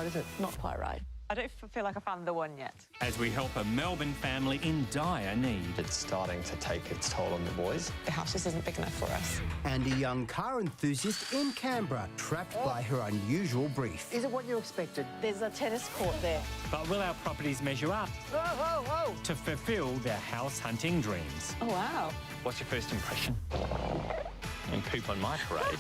right, is it? Not quite right. I don't feel like I found the one yet. As we help a Melbourne family in dire need. It's starting to take its toll on the boys. The house just isn't big enough for us. And a young car enthusiast in Canberra, trapped by her unusual brief. Is it what you expected? There's a tennis court there. But will our properties measure up to fulfil their house hunting dreams? Oh, wow. What's your first impression? And poop on my parade.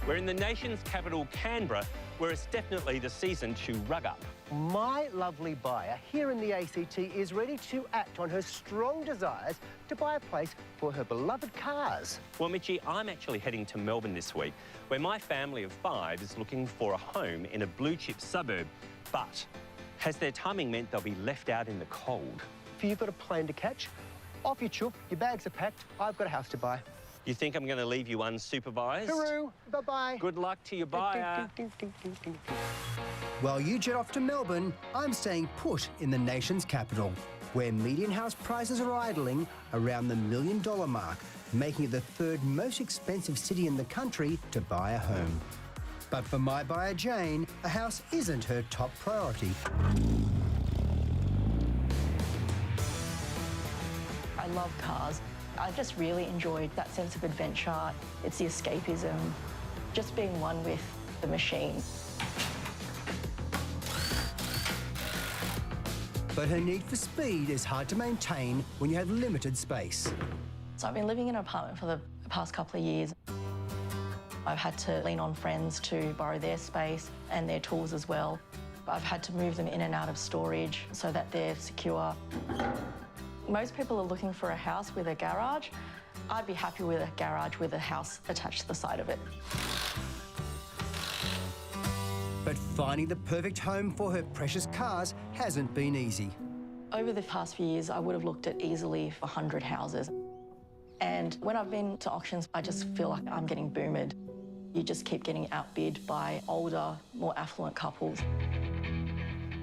We're in the nation's capital, Canberra, where it's definitely the season to rug up. My lovely buyer here in the ACT is ready to act on her strong desires to buy a place for her beloved cars. Well, Mitchie, I'm actually heading to Melbourne this week, where my family of 5 is looking for a home in a blue-chip suburb. But has their timing meant they'll be left out in the cold? If you've got a plane to catch, off you chup, your bags are packed, I've got a house to buy. You think I'm going to leave you unsupervised? Hooroo, bye-bye. Good luck to your buyer. While you jet off to Melbourne, I'm staying put in the nation's capital, where median house prices are idling around the $1 million mark, making it the 3rd most expensive city in the country to buy a home. But for my buyer, Jane, a house isn't her top priority. I love cars. I just really enjoyed that sense of adventure. It's the escapism, just being one with the machine. But her need for speed is hard to maintain when you have limited space. So I've been living in an apartment for the past couple of years. I've had to lean on friends to borrow their space and their tools as well. I've had to move them in and out of storage so that they're secure. Most people are looking for a house with a garage. I'd be happy with a garage with a house attached to the side of it. But finding the perfect home for her precious cars hasn't been easy. Over the past few years, I would have looked at easily 100 houses. And when I've been to auctions, I just feel like I'm getting boomered. You just keep getting outbid by older, more affluent couples.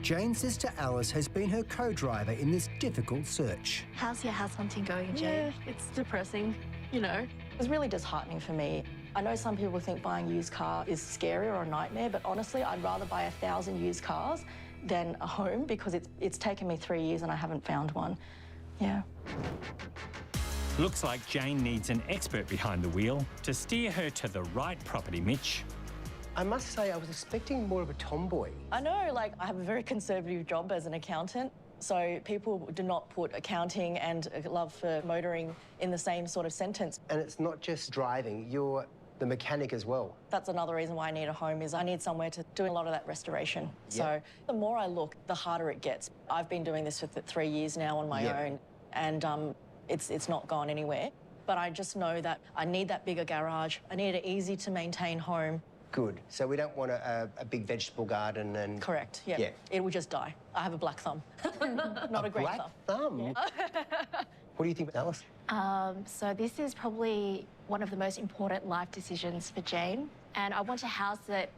Jane's sister Alice has been her co-driver in this difficult search. How's your house hunting going, Jane? Yeah, it's depressing, you know. It was really disheartening for me. I know some people think buying a used car is scary or a nightmare, but honestly, I'd rather buy 1,000 used cars than a home because it's taken me 3 years and I haven't found one. Yeah. Looks like Jane needs an expert behind the wheel to steer her to the right property, Mitch. I must say, I was expecting more of a tomboy. I know, like, I have a very conservative job as an accountant, so people do not put accounting and a love for motoring in the same sort of sentence. And it's not just driving, you're the mechanic as well. That's another reason why I need a home, is I need somewhere to do a lot of that restoration. Yep. So the more I look, the harder it gets. I've been doing this for 3 years now on my own, and it's not gone anywhere. But I just know that I need that bigger garage. I need an easy-to-maintain home. Good. So we don't want a big vegetable garden and... Correct, yeah. It will just die. I have a black thumb. Not a great black thumb? Yeah. What do you think, Alice? So this is probably one of the most important life decisions for Jane. And I want a house that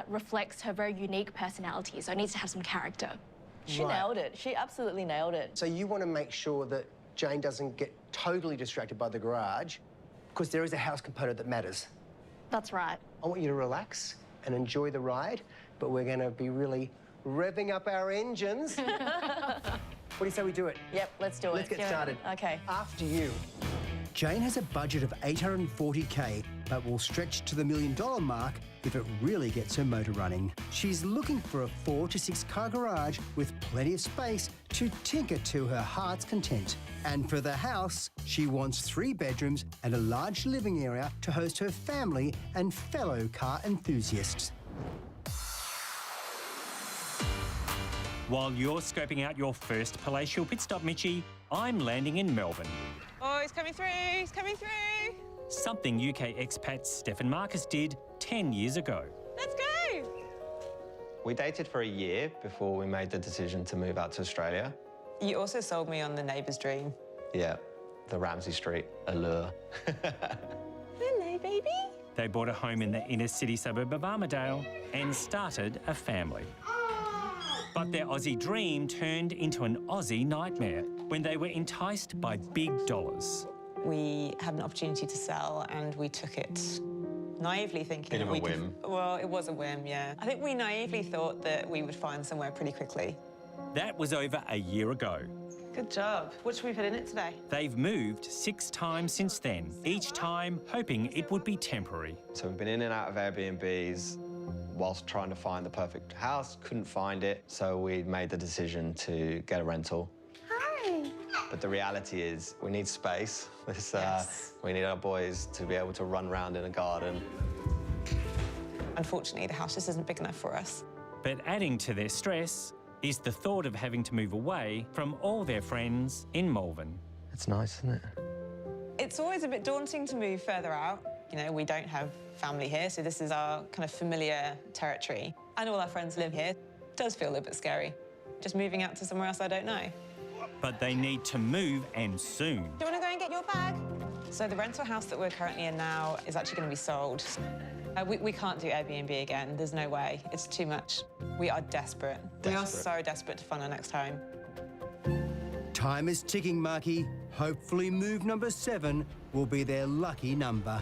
reflects her very unique personality, so it needs to have some character. She nailed it. She absolutely nailed it. So you want to make sure that Jane doesn't get totally distracted by the garage, because there is a house component that matters. That's right. I want you to relax and enjoy the ride, but we're going to be really revving up our engines. What do you say we do it? Yep, let's do it. Let's get started. Okay. After you. Jane has a budget of $840K, but will stretch to the $1 million mark if it really gets her motor running. She's looking for a 4 to 6 car garage with plenty of space to tinker to her heart's content. And for the house, she wants 3 bedrooms and a large living area to host her family and fellow car enthusiasts. While you're scoping out your first palatial pit stop, Mitchie, I'm landing in Melbourne. Oh, he's coming through, he's coming through. Something UK expat Stefan Marcus did 10 years ago. Let's go. We dated for a year before we made the decision to move out to Australia. You also sold me on the neighbour's dream. Yeah, the Ramsay Street allure. Hello, baby. They bought a home in the inner city suburb of Armidale and started a family. But their Aussie dream turned into an Aussie nightmare. when they were enticed by big dollars. We had an opportunity to sell and we took it naively thinking Bit of that a we whim. Well, it was a whim, yeah. I think we naively thought that we would find somewhere pretty quickly. That was over a year ago. Good job. What should we put in it today? They've moved 6 times since then, each time hoping it would be temporary. So we've been in and out of Airbnbs whilst trying to find the perfect house, couldn't find it, so we made the decision to get a rental. Hi. But the reality is we need space. Yes. We need our boys to be able to run around in a garden. Unfortunately, the house just isn't big enough for us. But adding to their stress is the thought of having to move away from all their friends in Malvern. It's nice, isn't it? It's always a bit daunting to move further out. You know, we don't have family here, so this is our kind of familiar territory. And all our friends live here. It does feel a little bit scary. Just moving out to somewhere else I don't know. But they need to move, and soon. Do you want to go and get your bag? So the rental house that we're currently in now is actually going to be sold. We can't do Airbnb again. There's no way. It's too much. We are desperate. We are so desperate to find our next home. Time is ticking, Marky. Hopefully move number 7 will be their lucky number.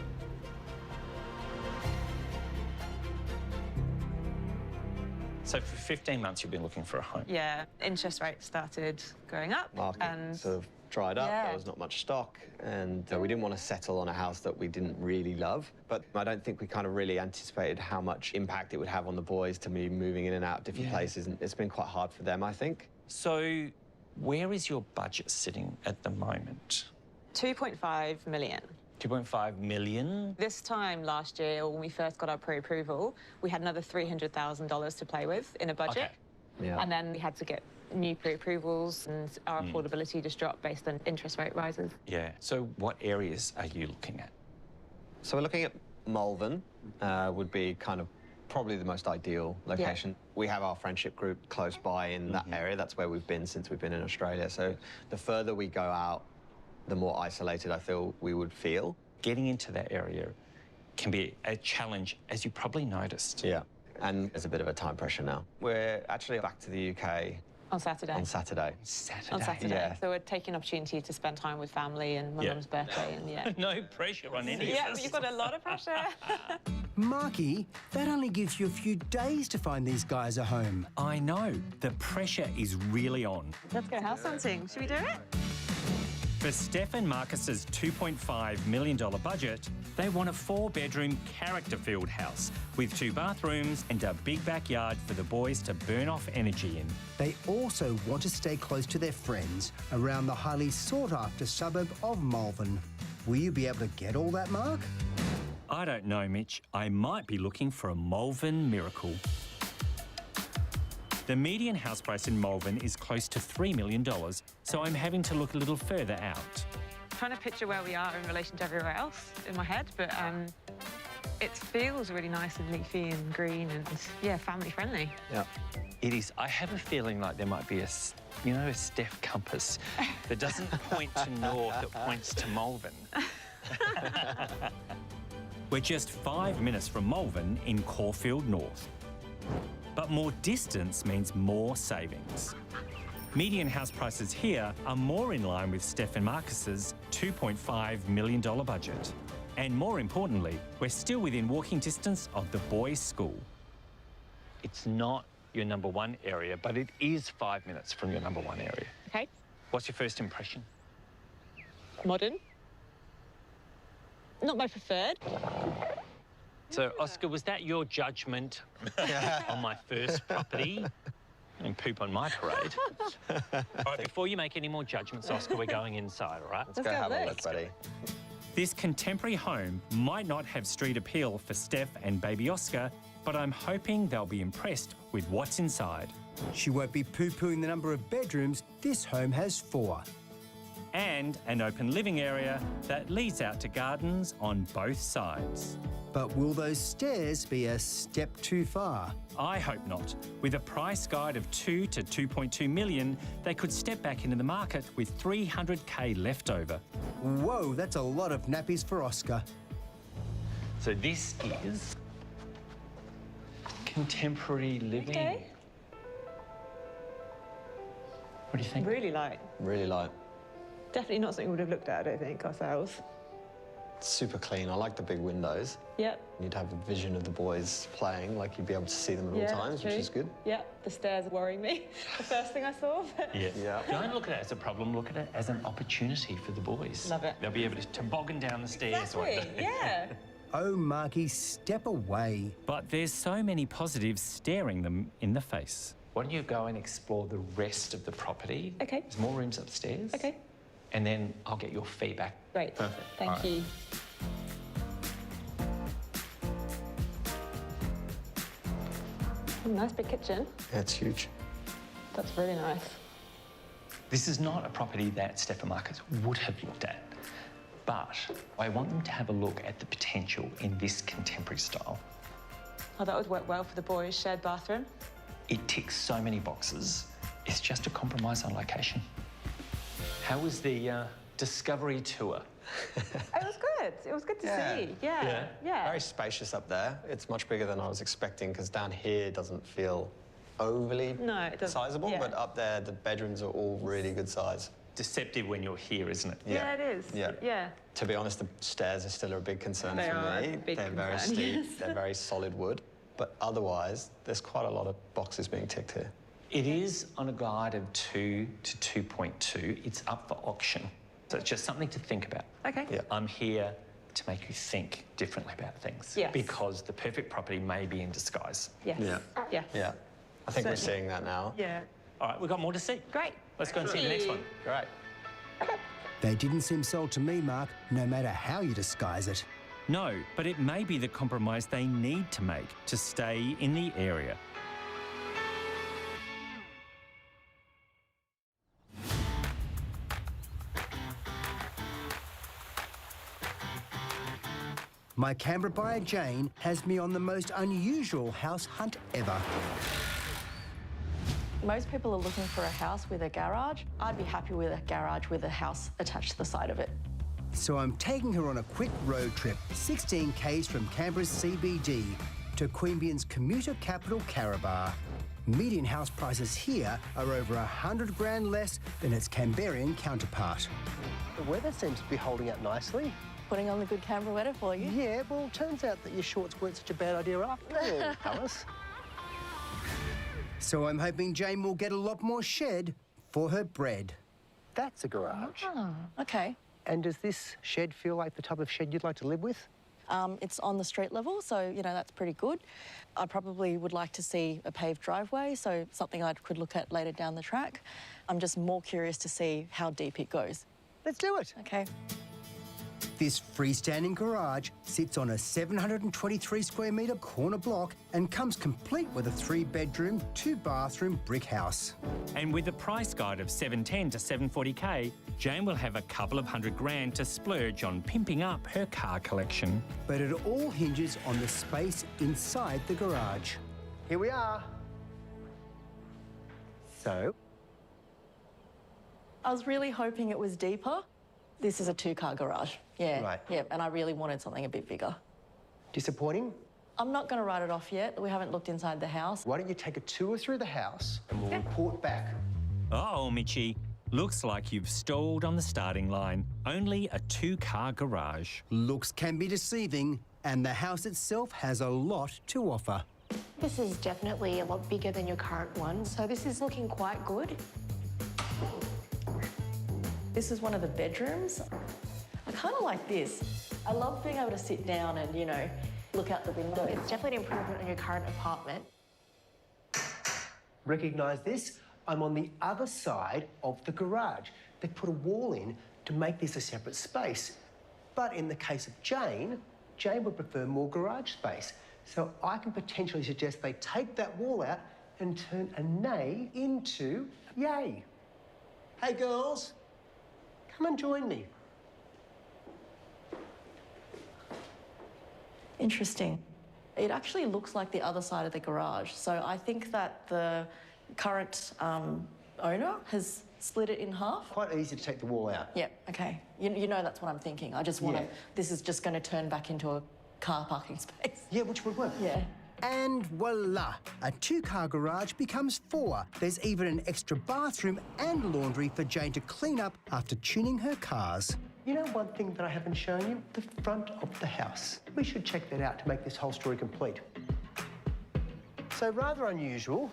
So for 15 months you've been looking for a home. Yeah, interest rates started going up. Market and sort of dried up, Yeah. there was not much stock, and we didn't want to settle on a house that we didn't really love. But I don't think we kind of really anticipated how much impact it would have on the boys to be moving in and out of different places, and it's been quite hard for them, I think. So where is your budget sitting at the moment? 2.5 million. 2.5 million? This time last year, when we first got our pre-approval, we had another $300,000 to play with in a budget. Okay. Yeah. And then we had to get new pre-approvals, and our affordability just dropped based on interest rate rises. Yeah. So what areas are you looking at? So we're looking at Malvern, would be kind of probably the most ideal location. We have our friendship group close by in that area. That's where we've been since we've been in Australia. So the further we go out, the more isolated I feel we would feel. Getting into that area can be a challenge, as you probably noticed. Yeah. And there's a bit of a time pressure now. We're actually back to the UK On Saturday. on Saturday. On Saturday. Yeah. So we're taking an opportunity to spend time with family and my Yeah. mum's birthday, and yeah. No pressure on any Yeah, of us. you've got a lot of pressure. Marky, that only gives you a few days to find these guys a home. I know. The pressure is really on. Let's go house hunting. Should we do it? For Steph and Marcus's $2.5 million budget, they want a 4-bedroom, character-filled house with 2 bathrooms and a big backyard for the boys to burn off energy in. They also want to stay close to their friends around the highly sought-after suburb of Malvern. Will you be able to get all that, Mark? I don't know, Mitch. I might be looking for a Malvern miracle. The median house price in Malvern is close to $3 million, so I'm having to look a little further out. Trying to picture where we are in relation to everywhere else in my head, but it feels really nice and leafy and green and, yeah, family friendly. Yeah. It is. I have a feeling like there might be a Steph compass that doesn't point to north, it points to Malvern. We're just 5 minutes from Malvern in Caulfield North. But more distance means more savings. Median house prices here are more in line with Steph and Marcus's $2.5 million budget. And more importantly, we're still within walking distance of the boys' school. It's not your number 1 area, but it is 5 minutes from your number 1 area. Okay. What's your first impression? Modern. Not my preferred. So, Oscar, was that your judgment on my first property? And poop on my parade. All right, before you make any more judgments, Oscar, we're going inside, all right? Let's go have a look, buddy. This contemporary home might not have street appeal for Steph and baby Oscar, but I'm hoping they'll be impressed with what's inside. She won't be poo-pooing the number of bedrooms. This home has 4. And an open living area that leads out to gardens on both sides. But will those stairs be a step too far? I hope not. With a price guide of 2 to 2.2 million, they could step back into the market with $300K left over. Whoa, that's a lot of nappies for Oscar. So this is contemporary living. Okay. What do you think? Really light. Really light. Definitely not something we would have looked at, I don't think, ourselves. It's super clean. I like the big windows. Yep. You'd have a vision of the boys playing, like you'd be able to see them at all times, which is good. Yeah, the stairs are worrying me. The first thing I saw. Yeah. Don't look at it as a problem, look at it as an opportunity for the boys. Love it. They'll be able to toboggan down the stairs. won't Exactly, they? yeah. Oh, Marky, step away. But there's so many positives staring them in the face. Why don't you go and explore the rest of the property? Okay. There's more rooms upstairs. Okay. And then I'll get your feedback. Great. Perfect. Thank you. Oh, nice big kitchen. Yeah, it's huge. That's really nice. This is not a property that Stefan Marcus would have looked at, but I want them to have a look at the potential in this contemporary style. Oh, that would work well for the boys' shared bathroom. It ticks so many boxes. It's just a compromise on location. How was the discovery tour? It was good. It was good to see. Yeah. Very spacious up there. It's much bigger than I was expecting because down here it doesn't feel overly No, it doesn't. sizable, Yeah. but up there the bedrooms are all really good size. Deceptive when you're here, isn't it? Yeah, it is. Yeah. Yeah. To be honest, the stairs are still a big concern They for are me. a big They're very concern, steep, yes. they're very solid wood, but otherwise there's quite a lot of boxes being ticked here. It is on a guide of 2 to 2.2. It's up for auction. So it's just something to think about. Okay. Yeah. I'm here to make you think differently about things. Yes. Because the perfect property may be in disguise. Yes. Yeah. Yes. Yeah, I think we're Certainly. seeing that now. Yeah. All right, we've got more to see. Great. Let's go and see the next one. Great. They didn't seem sold to me, Mark, no matter how you disguise it. No, but it may be the compromise they need to make to stay in the area. My Canberra buyer, Jane, has me on the most unusual house hunt ever. Most people are looking for a house with a garage. I'd be happy with a garage with a house attached to the side of it. So I'm taking her on a quick road trip, 16 k's from Canberra's CBD to Queanbeyan's commuter capital, Carabar. Median house prices here are over 100 grand less than its Canberrian counterpart. The weather seems to be holding up nicely. Putting on the good Canberra weather for you. Yeah, well, turns out that your shorts weren't such a bad idea after all, Alice. So I'm hoping Jane will get a lot more shed for her bread. That's a garage. Oh, okay. And does this shed feel like the type of shed you'd like to live with? It's on the street level, so, you know, that's pretty good. I probably would like to see a paved driveway, so something I could look at later down the track. I'm just more curious to see how deep it goes. Let's do it. Okay. This freestanding garage sits on a 723 square metre corner block and comes complete with a 3-bedroom, 2-bathroom brick house. And with a price guide of 710 to 740k, Jane will have a couple of $100 grand to splurge on pimping up her car collection. But it all hinges on the space inside the garage. Here we are. So, I was really hoping it was deeper. This is a 2-car garage. Yeah. Right. Yeah, and I really wanted something a bit bigger. disappointing? I'm not going to write it off yet. We haven't looked inside the house. Why don't you take a tour through the house and we'll report back. Uh-oh, Mitchie. Looks like you've stalled on the starting line. Only a 2-car garage. Looks can be deceiving, and the house itself has a lot to offer. This is definitely a lot bigger than your current one, so this is looking quite good. This is one of the bedrooms. I kind of like this. I love being able to sit down and, you know, look out the window. It's definitely an improvement on your current apartment. Recognise this? I'm on the other side of the garage. They put a wall in to make this a separate space. But in the case of Jane, Jane would prefer more garage space. So I can potentially suggest they take that wall out and turn a nay into a yay. Hey, girls, come and join me. Interesting. It actually looks like the other side of the garage. So I think that the current owner has split it in half. Quite easy to take the wall out. Yeah, okay. You know that's what I'm thinking. I just want to... Yeah. This is just going to turn back into a car parking space. Yeah, which would work. Yeah. And voila, a 2-car garage becomes 4. There's even an extra bathroom and laundry for Jane to clean up after tuning her cars. You know one thing that I haven't shown you? The front of the house. We should check that out to make this whole story complete. So rather unusual,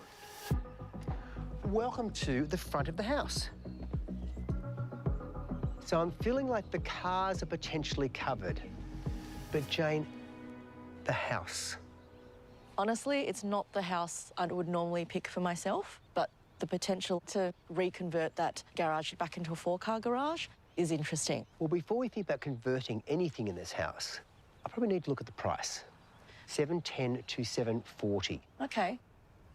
welcome to the front of the house. So I'm feeling like the cars are potentially covered. But Jane, the house. Honestly, it's not the house I would normally pick for myself, but the potential to reconvert that garage back into a 4-car garage is interesting. Well, before we think about converting anything in this house, I probably need to look at the price. $710 to $740. Okay.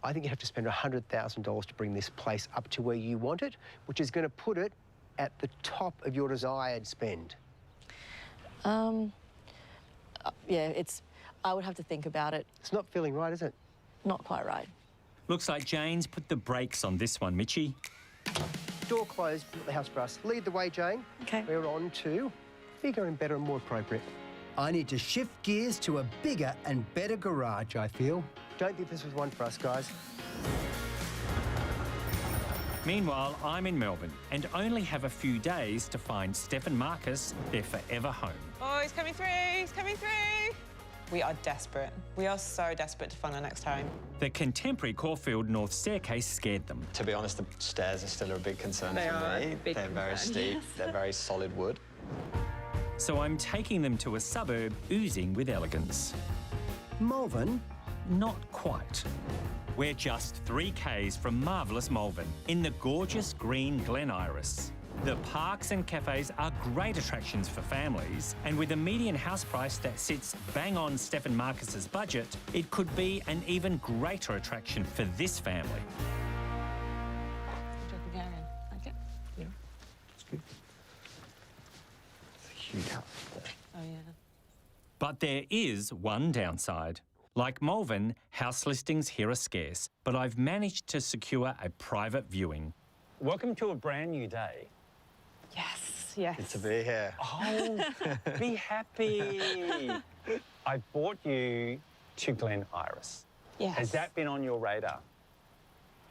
I think you have to spend $100,000 to bring this place up to where you want it, which is going to put it at the top of your desired spend. Yeah, I would have to think about it. It's not feeling right, is it? Not quite right. Looks like Jane's put the brakes on this one, Mitchie. Door closed, the house for us. Lead the way, Jane. Okay. We're on to bigger and better and more appropriate. I need to shift gears to a bigger and better garage, I feel. Don't think this was one for us, guys. Meanwhile, I'm in Melbourne and only have a few days to find Steph and Marcus their forever home. Oh, he's coming through, he's coming through. We are desperate. We are so desperate to find our next home. The contemporary Caulfield North staircase scared them. To be honest, the stairs are still a big concern They for are me. a big They're very concern, steep. yes. They're very solid wood. So I'm taking them to a suburb oozing with elegance. Malvern? Not quite. We're just 3 k's from marvellous Malvern in the gorgeous green Glen Iris. The parks and cafes are great attractions for families, and with a median house price that sits bang on Steph and Marcus's budget, it could be an even greater attraction for this family. Like it? Yeah. It's good. It's a huge house there. Oh, yeah. But there is one downside. Like Malvern, house listings here are scarce, but I've managed to secure a private viewing. Welcome to a brand new day. Yes, yes. Good to be here. Oh, be happy. I brought you to Glen Iris. Yes. Has that been on your radar?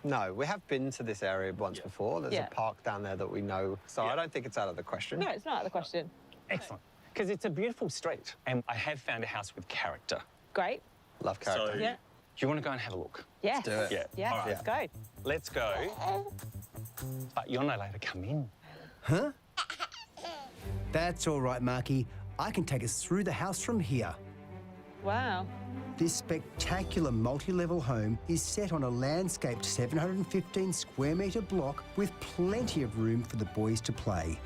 No, we have been to this area once before. There's Yeah. a park down there that we know, so I don't think it's out of the question. No, it's not out of the question. Excellent. Because it's a beautiful street, and I have found a house with character. Great. Love character. So, Yeah. do you want to go and have a look? Yes. do it. Yeah. Yes, All right. let's go. Let's go. But you're not allowed to come in. Huh? That's all right, Marky. I can take us through the house from here. Wow. This spectacular multi-level home is set on a landscaped 715 square metre block with plenty of room for the boys to play.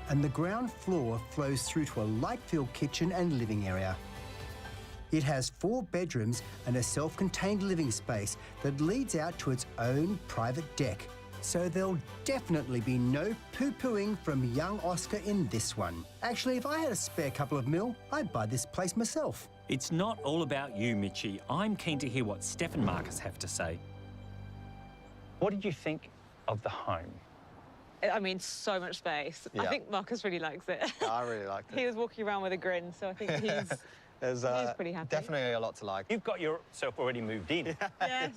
And the ground floor flows through to a light-filled kitchen and living area. It has 4 bedrooms and a self-contained living space that leads out to its own private deck. So there'll definitely be no poo-pooing from young Oscar in this one. Actually, if I had a spare couple of mil, I'd buy this place myself. It's not all about you, Mitchie. I'm keen to hear what Steph and Marcus have to say. What did you think of the home? I mean, so much space. I Yeah. think Marcus really likes it. I really liked it. He was walking around with a grin, so I think he's There's he's pretty happy. definitely a lot to like. You've got yourself already moved in, Yes,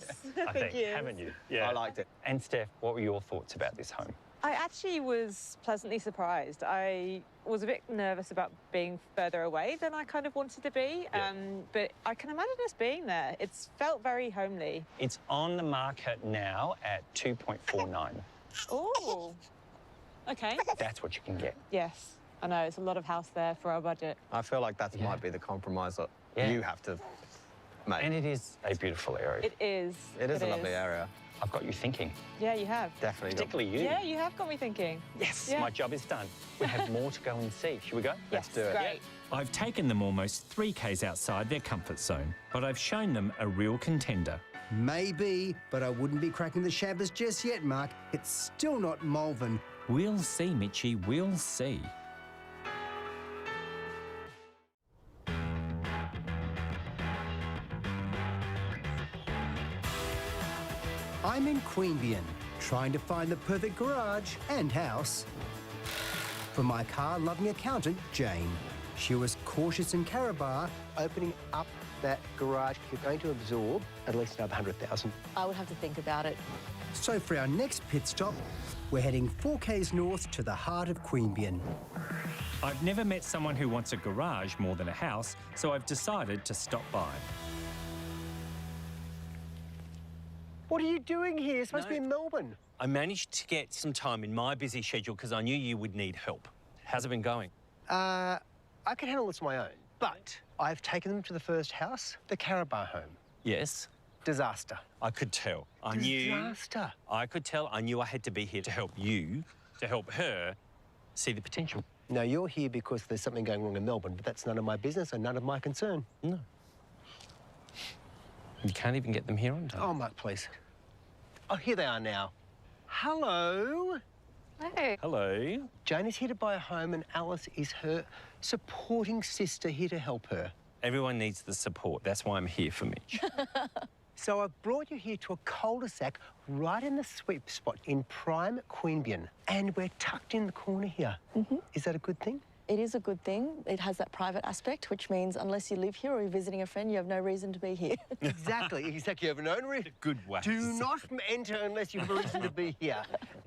I think, haven't you? I liked it. And Steph, what were your thoughts about this home? I actually was pleasantly surprised. I was a bit nervous about being further away than I kind of wanted to be, but I can imagine us being there. It's felt very homely. It's on the market now at 2.49. Oh, okay. That's what you can get. Yes, I know, it's a lot of house there for our budget. I feel like that Yeah. might be the compromise that Yeah. you have to make. And it is a beautiful area. It is. It is a lovely area. I've got you thinking, Yeah, you have. Definitely. got- particularly you. Yeah, you have got me thinking. Yes, Yeah. my job is done. We have more to go and see. Shall we go? Yes, do it. great. I've taken them almost 3 k's outside their comfort zone, but I've shown them a real contender. Maybe, but I wouldn't be cracking the champers just yet, Mark. It's still not Malvern. We'll see, Mitchie, we'll see. I'm in Queanbeyan, trying to find the perfect garage and house for my car-loving accountant, Jane. She was cautious in Carabar. Opening up that garage, you're going to absorb at least another 100,000. I would have to think about it. So for our next pit stop, we're heading 4Ks north to the heart of Queanbeyan. I've never met someone who wants a garage more than a house, so I've decided to stop by. What are you doing here? You're supposed to be in Melbourne. I managed to get some time in my busy schedule because I knew you would need help. How's it been going? I can handle this on my own, but I've taken them to the first house, the Carabar home. Yes? Disaster. I could tell. I knew. Disaster. I could tell. I knew I had to be here to help you, to help her see the potential. Now, you're here because there's something going wrong in Melbourne, but that's none of my business and none of my concern. No. You can't even get them here on time. Oh, Mark, please. Oh, here they are now. Hello. Hello. Hello. Jane is here to buy a home and Alice is her supporting sister here to help her. Everyone needs the support. That's why I'm here for Mitch. So I've brought you here to a cul-de-sac right in the sweet spot in prime Queanbeyan. And we're tucked in the corner here. Is that a good thing? It is a good thing. It has that private aspect, which means unless you live here or you're visiting a friend, you have no reason to be here. Exactly. You have no reason. Good way. Do not enter unless you have a reason to be here.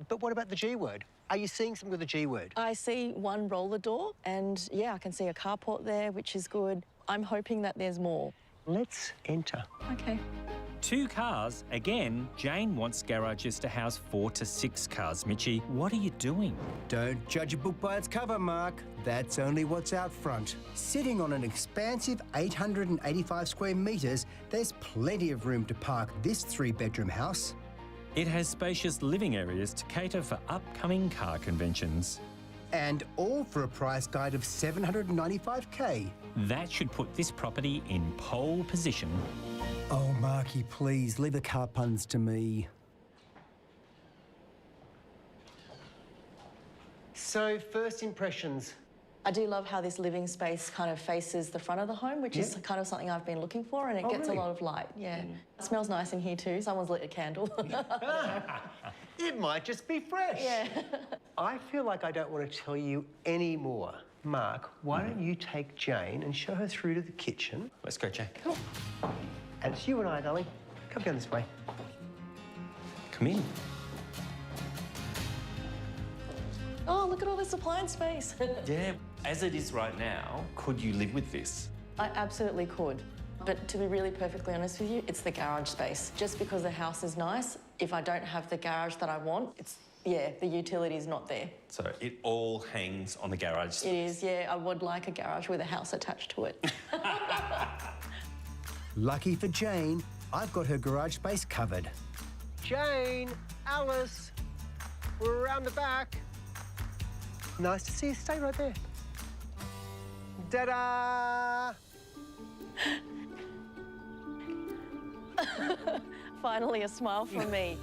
But what about the G word? Are you seeing something with the G word? I see one roller door and, yeah, I can see a carport there, which is good. I'm hoping that there's more. Let's enter. Okay. 2 cars. Again, Jane wants garages to house 4 to 6 cars. Mitchie, what are you doing? Don't judge a book by its cover, Mark. That's only what's out front. Sitting on an expansive 885 square metres, there's plenty of room to park this 3-bedroom house. It has spacious living areas to cater for upcoming car conventions. And all for a price guide of $795K. That should put this property in pole position. Oh, Marky, please, leave the car puns to me. So, first impressions. I do love how this living space kind of faces the front of the home, which is kind of something I've been looking for, and it gets really? a lot of light, yeah. It smells nice in here too. Someone's lit a candle. It might just be fresh. Yeah. I feel like I don't want to tell you any more. Mark, why don't you take Jane and show her through to the kitchen? Let's go, Jane. And it's you and I, darling. Come down this way. Come in. Oh, look at all this appliance space. Yeah, as it is right now, could you live with this? I absolutely could. But to be really perfectly honest with you, it's the garage space. Just because the house is nice, if I don't have the garage that I want, the utility's not there. So it all hangs on the garage. It is, yeah. I would like a garage with a house attached to it. Lucky for Jane, I've got her garage space covered. Jane, Alice, we're around the back. Nice to see you. Stay right there. Ta-da! Finally, a smile from me.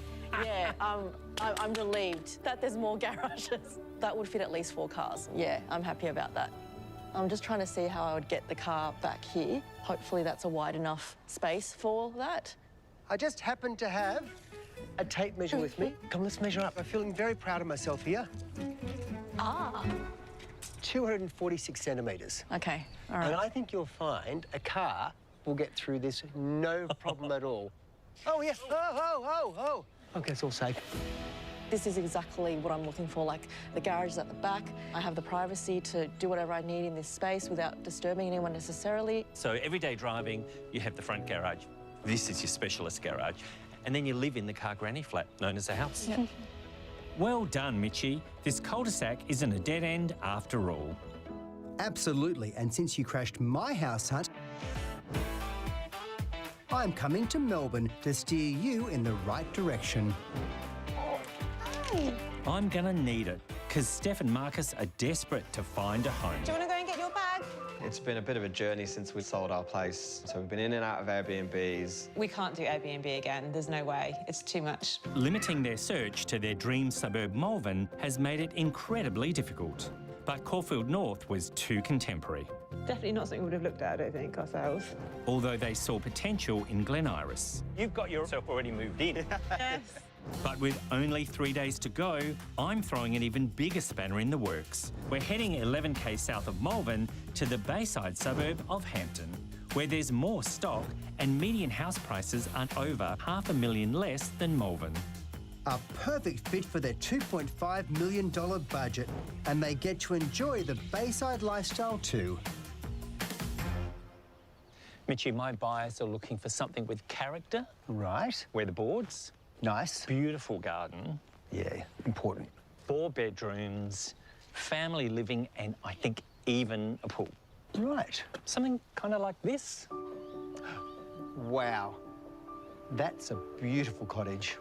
Yeah, I'm relieved that there's more garages. That would fit at least 4 cars. Yeah, I'm happy about that. I'm just trying to see how I would get the car back here. Hopefully that's a wide enough space for that. I just happen to have a tape measure with me. Come, let's measure up. I'm feeling very proud of myself here. Ah. 246 centimetres. Okay, all right. And I think you'll find a car will get through this no problem at all. Oh, yeah. Oh. Okay, it's all safe. This is exactly what I'm looking for. Like, the garage is at the back. I have the privacy to do whatever I need in this space without disturbing anyone necessarily. So everyday driving, you have the front garage. This is your specialist garage. And then you live in the car granny flat, known as a house. Yeah. Well done, Mitchie. This cul-de-sac isn't a dead end after all. Absolutely, and since you crashed my house hunt, I'm coming to Melbourne to steer you in the right direction. I'm gonna need it, because Steph and Marcus are desperate to find a home. Do you want to go and get your bag? It's been a bit of a journey since we sold our place. So we've been in and out of Airbnbs. We can't do Airbnb again. There's no way. It's too much. Limiting their search to their dream suburb Malvern has made it incredibly difficult. But Caulfield North was too contemporary. Definitely not something we would have looked at, I don't think, ourselves. Although they saw potential in Glen Iris. You've got yourself already moved in. Yes. But with only 3 days to go, I'm throwing an even bigger spanner in the works. We're heading 11k south of Malvern to the Bayside suburb of Hampton, where there's more stock and median house prices aren't over $500,000 less than Malvern. A perfect fit for their $2.5 million budget, and they get to enjoy the Bayside lifestyle too. Mitchie, my buyers are looking for something with character. Right. Weatherboards. Nice. Beautiful garden. Yeah, important. 4 bedrooms, family living, and I think even a pool. Right. Something kind of like this. Wow. That's a beautiful cottage.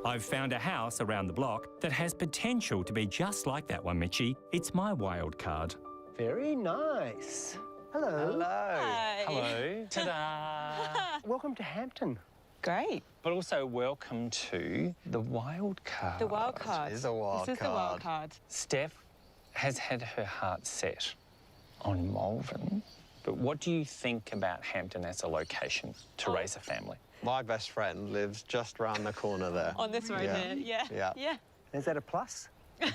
I've found a house around the block that has potential to be just like that one, Mitchie. It's my wild card. Very nice. Hello. Hi. Hello. Ta-da! Welcome to Hampton. Great. But also welcome to the wild card. The wild card. It is a wild This is the wild card. card. Steph has had her heart set on Malvern, but what do you think about Hampton as a location to raise a family? My best friend lives just round the corner there. On this road Yeah. here. Yeah. Yeah. Is that a plus?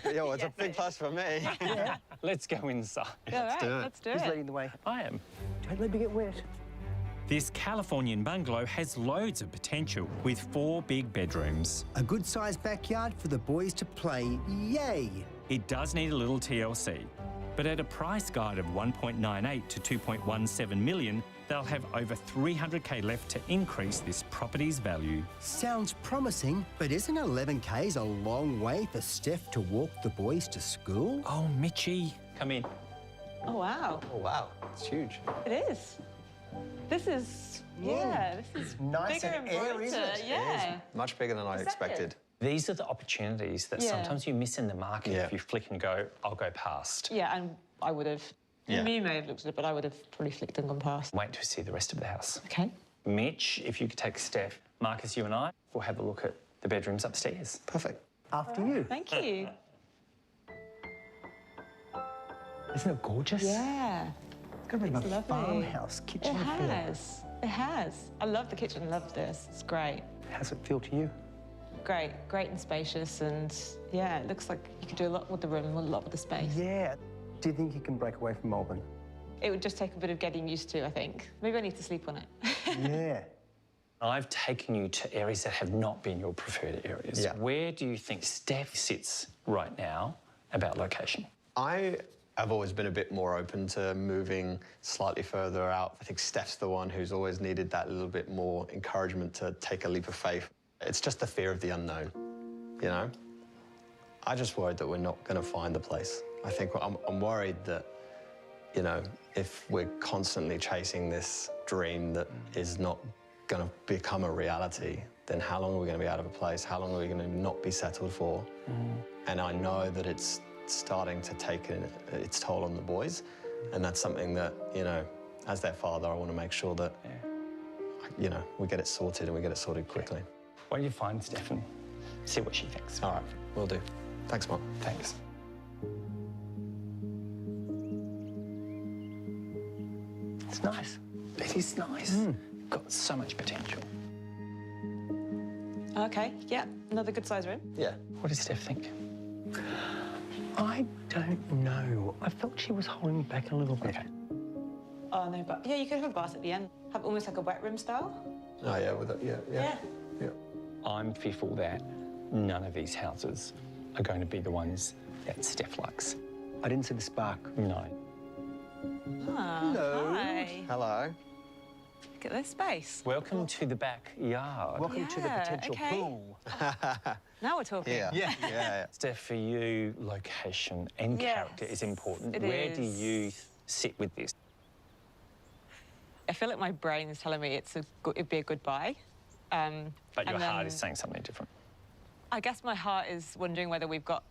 Yeah, well, it's a big plus for me. Let's go inside. All right, do it. let's do Who's it. leading the way? I am. Don't let me get wet. This Californian bungalow has loads of potential with 4 big bedrooms. A good-sized backyard for the boys to play. Yay! It does need a little TLC, but at a price guide of 1.98 to 2.17 million, they'll have over 300k left to increase this property's value. Sounds promising, but isn't 11k's a long way for Steph to walk the boys to school? Oh, Mitchie. Come in. Oh, wow. Oh, wow. It's huge. It is. This is, this is Nice bigger and and air, brighter. isn't it? Yeah. Much bigger than I expected. These are the opportunities that Yeah. sometimes you miss in the market Yeah. if you flick and go, I'll go past. Yeah, and I would have, Yeah. you may have looked at it, but I would have probably flicked and gone past. Wait to see the rest of the house. Okay. Mitch, if you could take Steph, Marcus, you and I, we'll have a look at the bedrooms upstairs. Perfect. After you. Thank you. Isn't it gorgeous? Yeah. It's got a bit of a lovely. farmhouse kitchen It feel. has. It has. I love the kitchen. I love this. It's great. How's it feel to you? Great. Great and spacious. And yeah, it looks like you could do a lot with the room, a lot with the space. Yeah. Do you think you can break away from Melbourne? It would just take a bit of getting used to, I think. Maybe I need to sleep on it. Yeah. I've taken you to areas that have not been your preferred areas. Yeah. Where do you think Steph sits right now about location? I have always been a bit more open to moving slightly further out. I think Steph's the one who's always needed that little bit more encouragement to take a leap of faith. It's just the fear of the unknown, you know? I just worried that we're not going to find the place. I think I'm worried that, you know, if we're constantly chasing this dream that is not going to become a reality, then how long are we going to be out of a place? How long are we going to not be settled for? And I know that it's starting to take its toll on the boys, and that's something that, you know, as their father, I want to make sure that, you know, we get it sorted and we get it sorted quickly. Why don't you find Steph and see what she thinks? All right, will do. Thanks, Mark. Thanks. It's nice. It is nice. Got so much potential. Okay, yeah, another good size room. Yeah. What does Steph think? I don't know. I felt she was holding back a little bit. Oh, no, but yeah, you could have a bath at the end. Have almost like a wet room style. Oh, yeah, with it, yeah. I'm fearful that none of these houses are going to be the ones that Steph likes. I didn't see the spark. No. Oh, Hello. Hi. Hello. Look at this space. Welcome to the backyard. Welcome to the Yeah, potential okay. pool. Now we're talking. Yeah. Steph, for you, location and Yes, character is important. it Where do is. you sit with this? I feel like my brain is telling me it'd be a good buy. But your and heart then is saying something different. I guess my heart is wondering whether we've got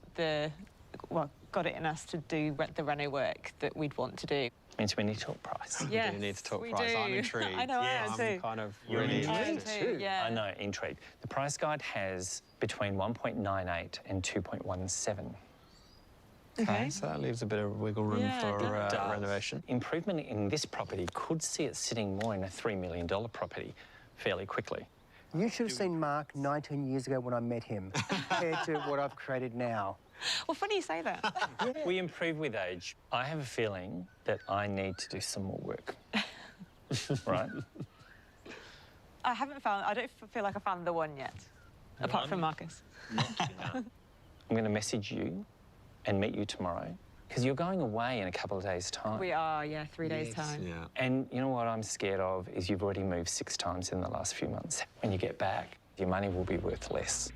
got it in us to do the reno work that we'd want to do. Means we need to talk price. Yes, You need to talk we price. do. I'm intrigued. I know, I am I'm too. kind of You're really intrigued. I am too, yeah. I know, intrigued. The price guide has between 1.98 and 2.17. Okay. So that leaves a bit of wiggle room Yeah, for it does. renovation. Improvement in this property could see it sitting more in a $3 million property fairly quickly. You should have seen Mark 19 years ago when I met him compared to what I've created now. Well, funny you say that. We improve with age. I have a feeling that I need to do some more work. Right? I don't feel like I found the one yet, apart from Marcus. I'm going to message you and meet you tomorrow because you're going away in a couple of days' time. We are, yeah, 3 days' time. Yeah. And you know what I'm scared of is you've already moved 6 times in the last few months. When you get back, your money will be worth less.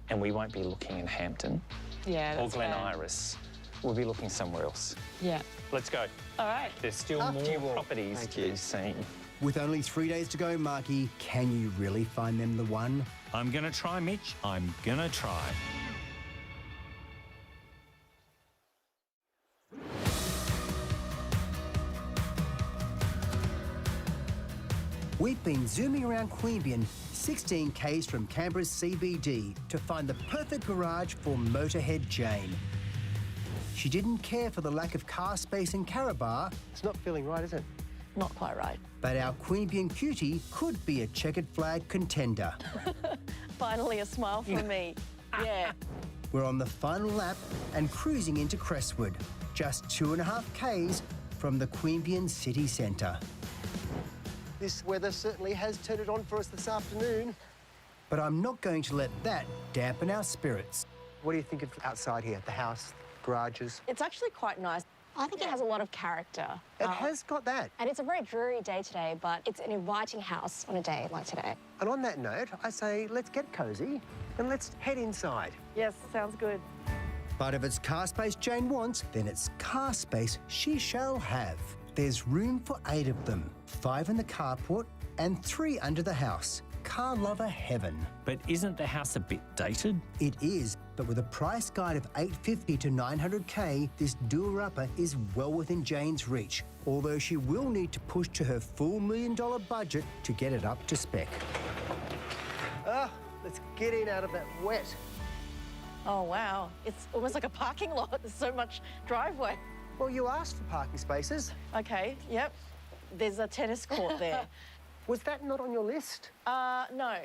And we won't be looking in Hampton Yeah, or that's Glen fair. Iris. We'll be looking somewhere else. Yeah. Let's go. All right. There's still After you more all. properties Thank to you. be seen. With only 3 days to go, Marky, can you really find them the one? I'm going to try, Mitch. I'm going to try. We've been zooming around Queanbeyan, 16 k's from Canberra's CBD, to find the perfect garage for motorhead Jane. She didn't care for the lack of car space in Carabar, It's not feeling right, is it? Not quite right. but our Queanbeyan cutie could be a checkered flag contender. Finally, a smile from me. Yeah. We're on the final lap and cruising into Crestwood, just 2.5 k's from the Queanbeyan city centre. This weather certainly has turned it on for us this afternoon. But I'm not going to let that dampen our spirits. What do you think of outside here? The house, garages? It's actually quite nice. I think it has a lot of character. It has got that. And it's a very dreary day today, but it's an inviting house on a day like today. And on that note, I say let's get cosy and let's head inside. Yes, sounds good. But if it's car space Jane wants, then it's car space she shall have. There's room for 8 of them, 5 in the carport and 3 under the house. Car lover heaven. But isn't the house a bit dated? It is, but with a price guide of $850 to $900K, this doer-upper is well within Jane's reach, although she will need to push to her full $1 million budget to get it up to spec. Let's get in out of that wet. Oh, wow. It's almost like a parking lot. There's so much driveway. Well, you asked for parking spaces. Okay, yep. There's a tennis court there. Was that not on your list? No.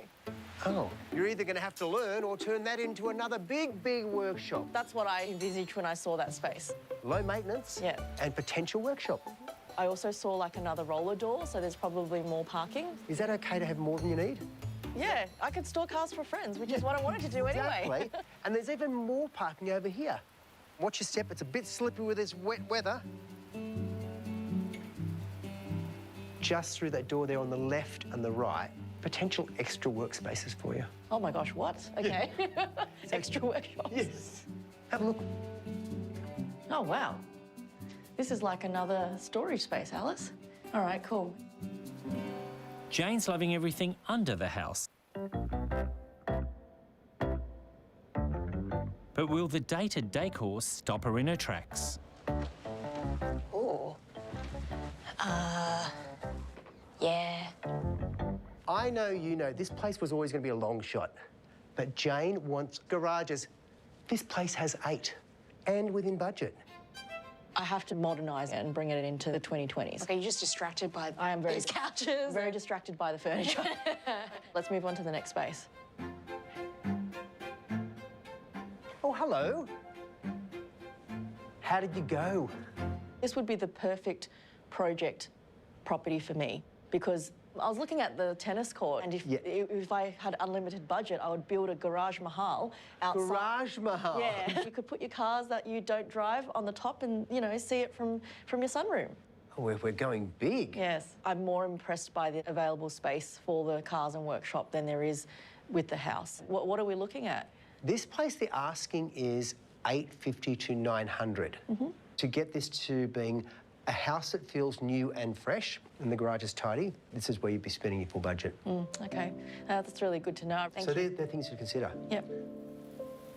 Oh. You're either going to have to learn or turn that into another big, big workshop. That's what I envisaged when I saw that space. Low maintenance Yeah. and potential workshop. I also saw like another roller door, so there's probably more parking. Is that okay to have more than you need? Yeah, I could store cars for friends, which is what I wanted to do anyway. Exactly. And there's even more parking over here. Watch your step, it's a bit slippery with this wet weather. Just through that door there on the left and the right, potential extra workspaces for you. Oh my gosh, what? Okay. Extra workshops. Yes. Have a look. Oh, wow. This is like another storage space, Alice. All right, cool. Jane's loving everything under the house. But will the dated decor stop her in her tracks? Ooh. Yeah. I know you know this place was always going to be a long shot, but Jane wants garages. This place has 8 and within budget. I have to modernise it and bring it into the 2020s. Okay, you're just distracted by I am very these couches. Very distracted by the furniture. Let's move on to the next space. Oh, hello. How did you go? This would be the perfect project property for me because I was looking at the tennis court, and if I had unlimited budget, I would build a garage mahal outside. Garage mahal. Yeah, you could put your cars that you don't drive on the top and, you know, see it from your sunroom. Oh, we're going big. Yes, I'm more impressed by the available space for the cars and workshop than there is with the house. What are we looking at? This place, the asking is $850 to $900. To get this to being a house that feels new and fresh and the garage is tidy, this is where you'd be spending your full budget. Okay, that's really good to know. Thank you. They're things to consider. Yep.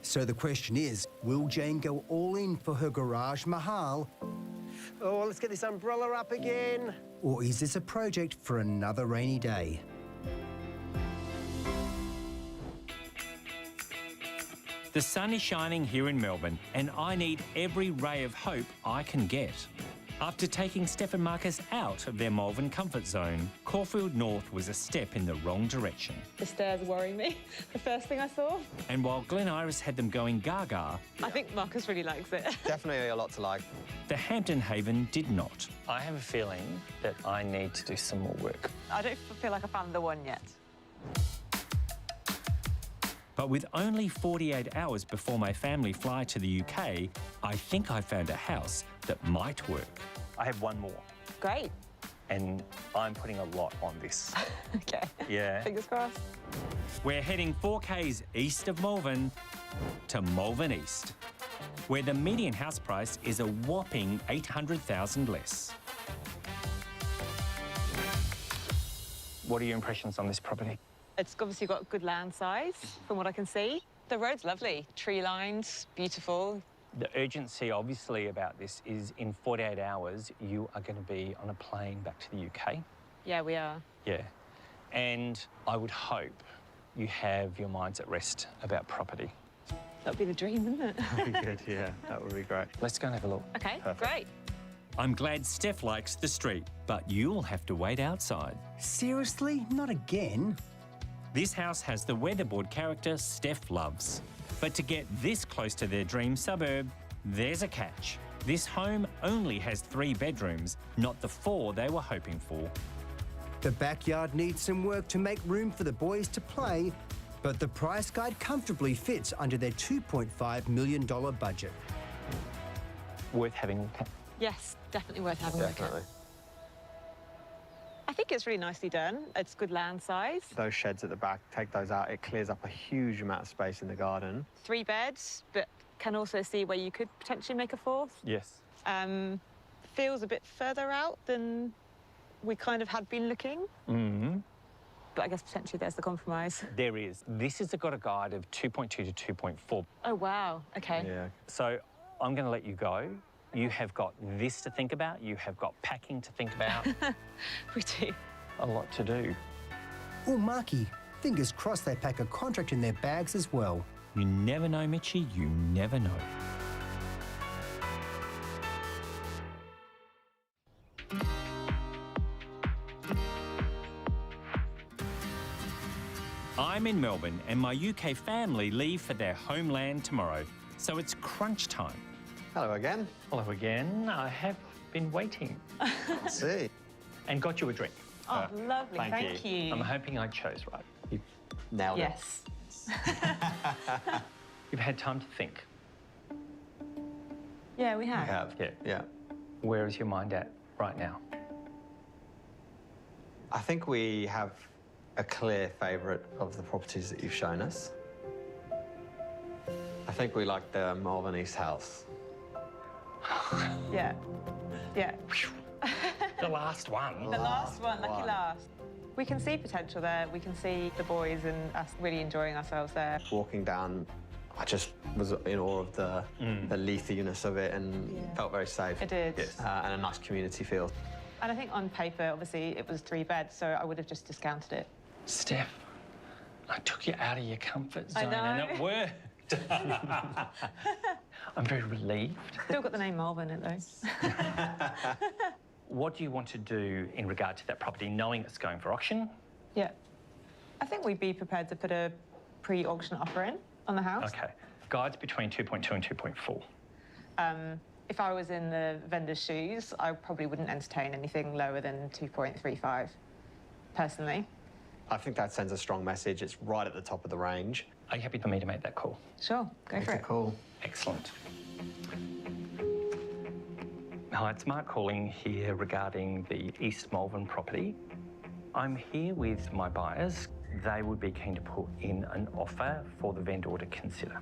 So the question is, will Jane go all in for her garage mahal, Oh, let's get this umbrella up again. or is this a project for another rainy day? The sun is shining here in Melbourne, and I need every ray of hope I can get. After taking Steph and Marcus out of their Malvern comfort zone, Caulfield North was a step in the wrong direction. The stairs worry me. The first thing I saw. And while Glen Iris had them going gaga, I think Marcus really likes it. Definitely a lot to like. the Hampton Haven did not. I have a feeling that I need to do some more work. I don't feel like I found the one yet. But with only 48 hours before my family fly to the UK, I think I found a house that might work. I have one more, Great. and I'm putting a lot on this. Okay. Yeah. Fingers crossed. We're heading 4Ks east of Malvern to Malvern East, where the median house price is a whopping $800,000 less. What are your impressions on this property? It's obviously got good land size, from what I can see. The road's lovely. Tree-lined, beautiful. The urgency, obviously, about this is in 48 hours, you are going to be on a plane back to the UK. Yeah, we are. Yeah. And I would hope you have your minds at rest about property. That would be the dream, wouldn't it? That would be good, yeah. That would be great. Let's go and have a look. Okay, Perfect. great. I'm glad Steph likes the street, but you'll have to wait outside. Seriously? Not again? This house has the weatherboard character Steph loves. But to get this close to their dream suburb, there's a catch. This home only has 3 bedrooms, not the 4 they were hoping for. The backyard needs some work to make room for the boys to play, but the price guide comfortably fits under their $2.5 million budget. Worth having a look at. Yes, definitely worth having a look Definitely. at. I think it's really nicely done. It's good land size. Those sheds at the back, take those out, it clears up a huge amount of space in the garden. 3 beds, but can also see where you could potentially make a 4th. Yes. Feels a bit further out than we kind of had been looking. Mm-hmm. But I guess potentially there's the compromise. There is. This has got a guide of 2.2 to 2.4. Oh, wow. Okay. Yeah. So I'm going to let you go. You have got this to think about. You have got packing to think about. We do. A lot to do. Oh, Marky, fingers crossed they pack a contract in their bags as well. You never know, Mitchie, you never know. I'm in Melbourne and my UK family leave for their homeland tomorrow, so it's crunch time. Hello again. Hello again. I have been waiting Let's see. and got you a drink. Oh, lovely. Thank you. I'm hoping I chose right. Nailed it. Yes. You've had time to think. Yeah, we have. We have. Yeah. Yeah. Where is your mind at right now? I think we have a clear favourite of the properties that you've shown us. I think we like the Malvern East house. Yeah. Yeah. The last one. The last one, lucky one. last. We can see potential there. We can see the boys and us really enjoying ourselves there. Walking down, I just was in awe of the leafiness of it and Yeah. felt very safe. It did. Yes. And a nice community feel. And I think on paper, obviously, it was 3 beds, so I would have just discounted it. Steph, I took you out of your comfort I zone and it know. worked. I'm very relieved. Still got the name Malvern in it, though. What do you want to do in regard to that property, knowing it's going for auction? Yeah. I think we'd be prepared to put a pre-auction offer in on the house. Okay. Guides between 2.2 and 2.4. If I was in the vendor's shoes, I probably wouldn't entertain anything lower than 2.35, personally. I think that sends a strong message. It's right at the top of the range. Are you happy for me to make that call? Sure, go for it. Cool. Excellent. Hi, it's Mark calling here regarding the East Malvern property. I'm here with my buyers. They would be keen to put in an offer for the vendor to consider.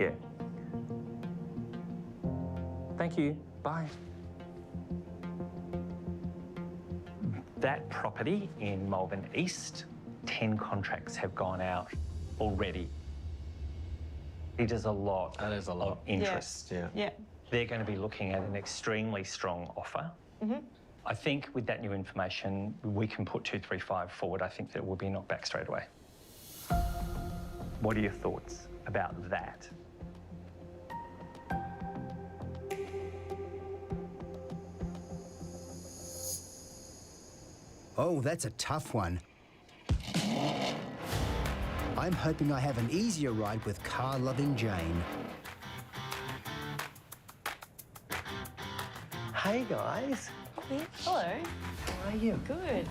Yeah. Thank you. Bye. That property in Malvern East, 10 contracts have gone out already. It is a lot. That is a lot. Of interest. Yeah. Yeah. They're going to be looking at an extremely strong offer. I think with that new information, we can put 235 forward. I think that it will be knocked back straight away. What are your thoughts about that? Oh, that's a tough one. I'm hoping I have an easier ride with car-loving Jane. Hey, guys. Hello. How are you? Good.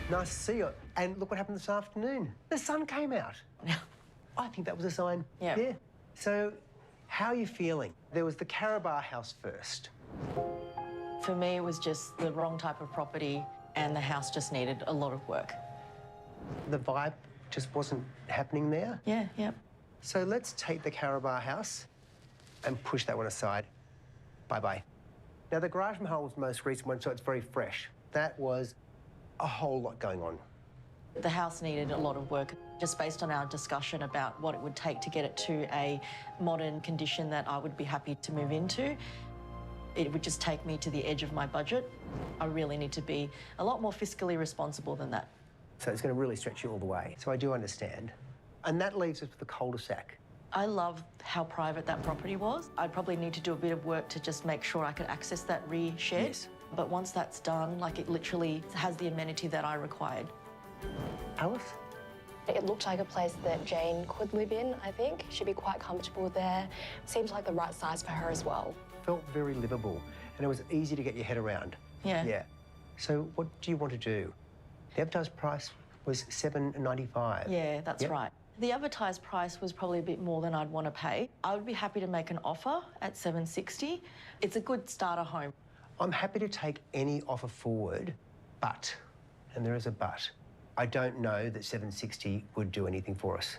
Nice to see you. And look what happened this afternoon. The sun came out. I think that was a sign. Yeah. So, how are you feeling? There was the Caraba house first. For me, it was just the wrong type of property and the house just needed a lot of work. The vibe just wasn't happening there. Yeah, yep. So let's take the Caraba house and push that one aside. Bye-bye. Now, the garage mahal was the most recent one, so it's very fresh. That was a whole lot going on. The house needed a lot of work, just based on our discussion about what it would take to get it to a modern condition that I would be happy to move into. It would just take me to the edge of my budget. I really need to be a lot more fiscally responsible than that. So it's going to really stretch you all the way. So I do understand. And that leaves us with the cul-de-sac. I love how private that property was. I'd probably need to do a bit of work to just make sure I could access that rear shed. Yes. But once that's done, like, it literally has the amenity that I required. Alice? It looked like a place that Jane could live in, I think. She'd be quite comfortable there. Seems like the right size for her as well. Felt very livable, and it was easy to get your head around. Yeah. Yeah. So what do you want to do? The advertised price was $795. Yeah, that's Yep. right. The advertised price was probably a bit more than I'd want to pay. I would be happy to make an offer at $760. It's a good starter home. I'm happy to take any offer forward, but, and there is a but, I don't know that $760 would do anything for us.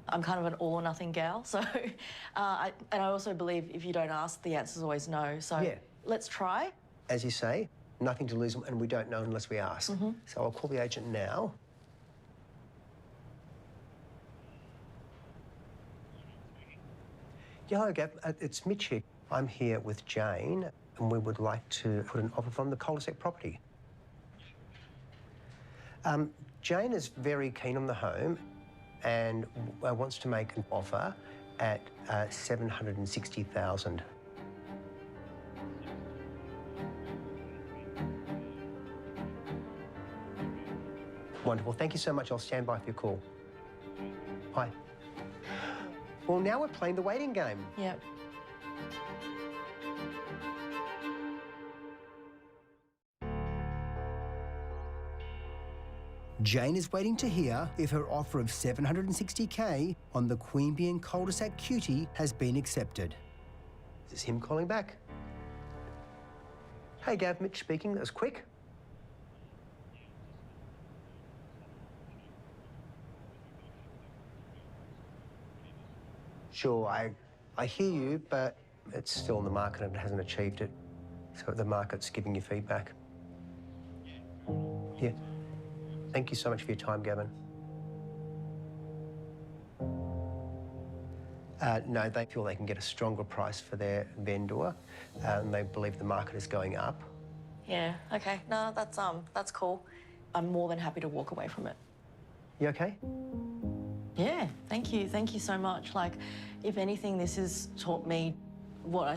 I'm kind of an all or nothing gal, so, and I also believe if you don't ask, the answer's always no. So Yeah. let's try. As you say, nothing to lose, and we don't know unless we ask. So I'll call the agent now. Yeah, hello, Gav. It's Mitch here. I'm here with Jane, and we would like to put an offer from the cul-de-sac property. Jane is very keen on the home and wants to make an offer at $760,000. Wonderful. Thank you so much. I'll stand by for your call. Bye. Well, now we're playing the waiting game. Yep. Jane is waiting to hear if her offer of $760K on the Queanbeyan cul-de-sac cutie has been accepted. Is this him calling back? Hey, Gav, Mitch speaking. That was quick. Sure, I hear you, but it's still in the market and it hasn't achieved it. So the market's giving you feedback. Yeah. Thank you so much for your time, Gavin. No, they feel they can get a stronger price for their vendor, and they believe the market is going up. Yeah, okay. No, that's cool. I'm more than happy to walk away from it. You okay? Yeah, thank you. Thank you so much. Like, if anything, this has taught me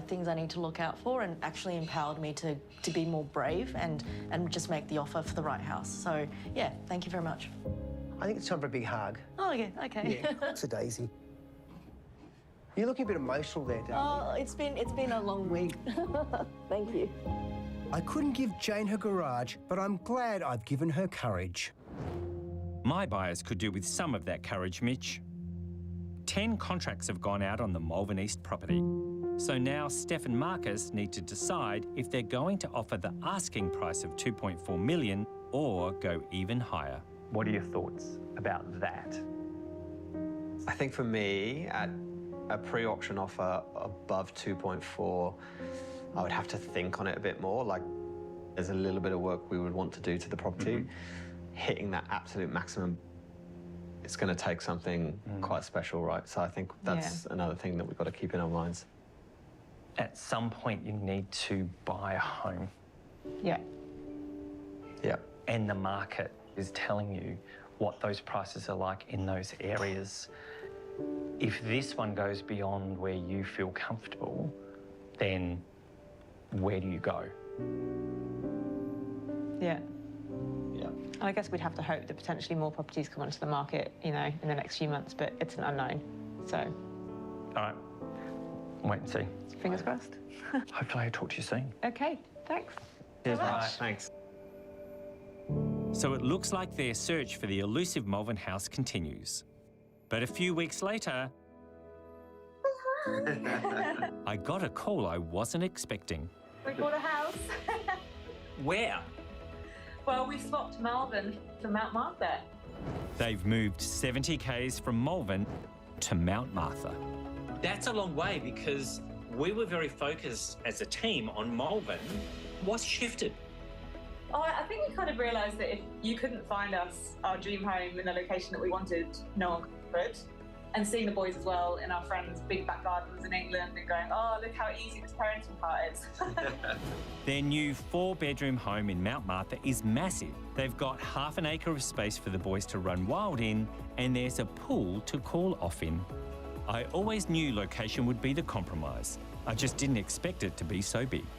things I need to look out for and actually empowered me to be more brave and just make the offer for the right house. So, yeah, thank you very much. I think it's time for a big hug. Oh, yeah, okay. Yeah, it's a daisy. You're looking a bit emotional there, darling. Oh, it's been a long week. Thank you. I couldn't give Jane her garage, but I'm glad I've given her courage. My buyers could do with some of that courage, Mitch. 10 contracts have gone out on the Malvern East property. So now Steph and Marcus need to decide if they're going to offer the asking price of $2.4 million or go even higher. What are your thoughts about that? I think for me, at a pre-auction offer above 2.4, I would have to think on it a bit more. Like, there's a little bit of work we would want to do to the property. Hitting that absolute maximum, it's going to take something quite special, right? So I think that's another thing that we've got to keep in our minds. At some point, you need to buy a home. Yeah. Yeah. And the market is telling you what those prices are like in those areas. If this one goes beyond where you feel comfortable, then where do you go? Yeah. Yeah. And I guess we'd have to hope that potentially more properties come onto the market, you know, in the next few months, but it's an unknown. So, All right, wait and see. fingers crossed. Hopefully I'll talk to you soon. Okay, thanks. Cheers, Bye-bye. mate. Thanks. So it looks like their search for the elusive Malvern house continues. But a few weeks later, I got a call I wasn't expecting. We bought a house. Where? Well, we swapped Malvern for Mount Martha. They've moved 70 k's from Malvern to Mount Martha. That's a long way because we were very focused as a team on Malvern. What's shifted? Oh, I think we kind of realised that if you couldn't find us our dream home in the location that we wanted, no one could. And seeing the boys as well in our friends' big back gardens in England and going, oh, look how easy this parenting part is. Their new 4-bedroom home in Mount Martha is massive. They've got half an acre of space for the boys to run wild in, and there's a pool to cool off in. I always knew location would be the compromise. I just didn't expect it to be so big.